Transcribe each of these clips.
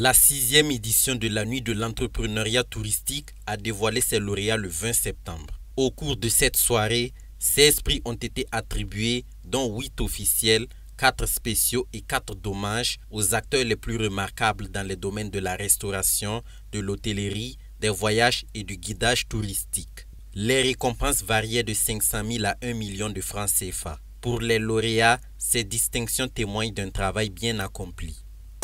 La 6e édition de la Nuit de l'entrepreneuriat touristique a dévoilé ses lauréats le 20 septembre. Au cours de cette soirée, 16 prix ont été attribués, dont 8 officiels, 4 spéciaux et 4 d'hommage aux acteurs les plus remarquables dans les domaines de la restauration, de l'hôtellerie, des voyages et du guidage touristique. Les récompenses variaient de 500 000 à 1 million de francs CFA. Pour les lauréats, ces distinctions témoignent d'un travail bien accompli.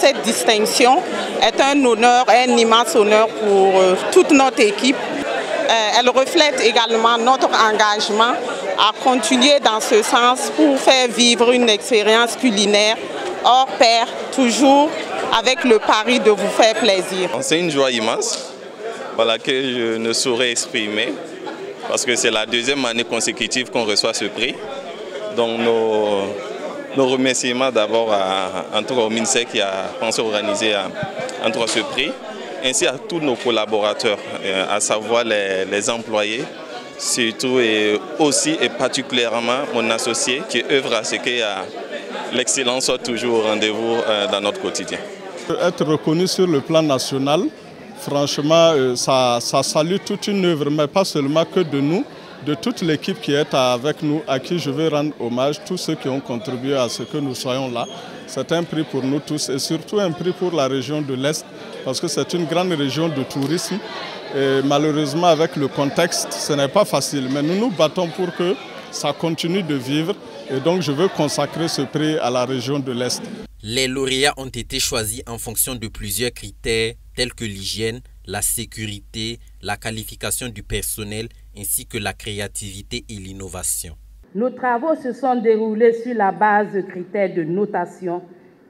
Cette distinction est un honneur, un immense honneur pour toute notre équipe. Elle reflète également notre engagement à continuer dans ce sens pour faire vivre une expérience culinaire hors pair, toujours avec le pari de vous faire plaisir. C'est une joie immense que je ne saurais exprimer parce que c'est la 2e année consécutive qu'on reçoit ce prix. Donc nos remerciements d'abord au MINSEC qui a pensé organiser ce prix, ainsi à tous nos collaborateurs, à savoir les employés, surtout et aussi et particulièrement mon associé qui œuvre à ce que l'excellence soit toujours au rendez-vous dans notre quotidien. Être reconnu sur le plan national, franchement, ça salue toute une œuvre, mais pas seulement que de nous, de toute l'équipe qui est avec nous, à qui je veux rendre hommage, tous ceux qui ont contribué à ce que nous soyons là. C'est un prix pour nous tous et surtout un prix pour la région de l'Est, parce que c'est une grande région de tourisme. Et malheureusement, avec le contexte, ce n'est pas facile. Mais nous nous battons pour que ça continue de vivre. Et donc, je veux consacrer ce prix à la région de l'Est. Les lauréats ont été choisis en fonction de plusieurs critères, tels que l'hygiène, la sécurité, la qualification du personnel, ainsi que la créativité et l'innovation. Nos travaux se sont déroulés sur la base de critères de notation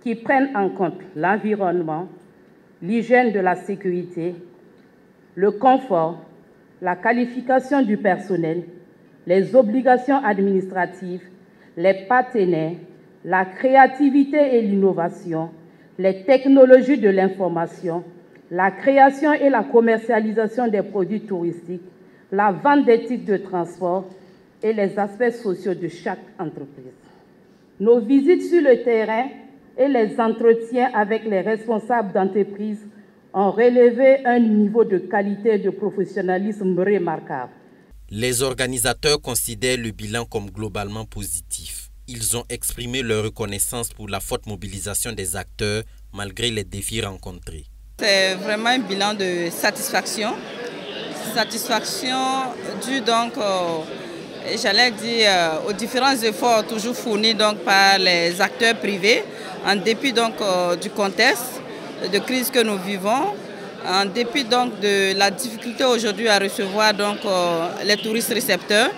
qui prennent en compte l'environnement, l'hygiène de la sécurité, le confort, la qualification du personnel, les obligations administratives, les partenaires, la créativité et l'innovation, les technologies de l'information, la création et la commercialisation des produits touristiques, la vente des titres de transport et les aspects sociaux de chaque entreprise. Nos visites sur le terrain et les entretiens avec les responsables d'entreprises ont relevé un niveau de qualité et de professionnalisme remarquable. Les organisateurs considèrent le bilan comme globalement positif. Ils ont exprimé leur reconnaissance pour la forte mobilisation des acteurs malgré les défis rencontrés. C'est vraiment un bilan de satisfaction. Satisfaction due donc, j'allais dire, aux différents efforts toujours fournis donc, par les acteurs privés, en dépit donc, du contexte de crise que nous vivons, en dépit donc, de la difficulté aujourd'hui à recevoir donc, les touristes récepteurs.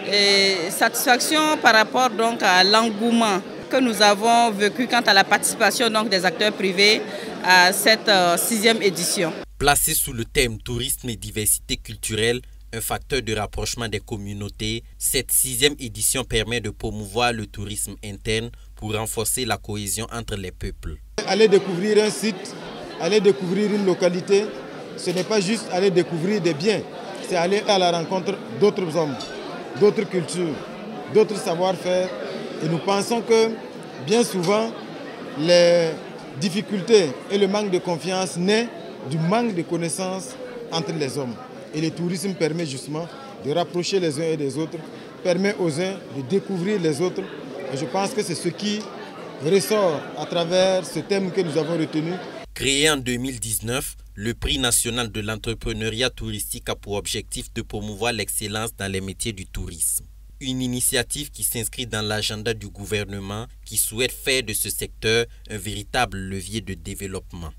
Et satisfaction par rapport donc, à l'engouement que nous avons vécu quant à la participation donc, des acteurs privés à cette 6e édition. Placée sous le thème tourisme et diversité culturelle, un facteur de rapprochement des communautés, cette 6e édition permet de promouvoir le tourisme interne pour renforcer la cohésion entre les peuples. Aller découvrir un site, aller découvrir une localité, ce n'est pas juste aller découvrir des biens, c'est aller à la rencontre d'autres hommes, d'autres cultures, d'autres savoir-faire. Et nous pensons que bien souvent, les difficultés et le manque de confiance naissent du manque de connaissances entre les hommes. Et le tourisme permet justement de rapprocher les uns et des autres, permet aux uns de découvrir les autres. Et je pense que c'est ce qui ressort à travers ce thème que nous avons retenu. Créé en 2019, le prix national de l'entrepreneuriat touristique a pour objectif de promouvoir l'excellence dans les métiers du tourisme. Une initiative qui s'inscrit dans l'agenda du gouvernement qui souhaite faire de ce secteur un véritable levier de développement.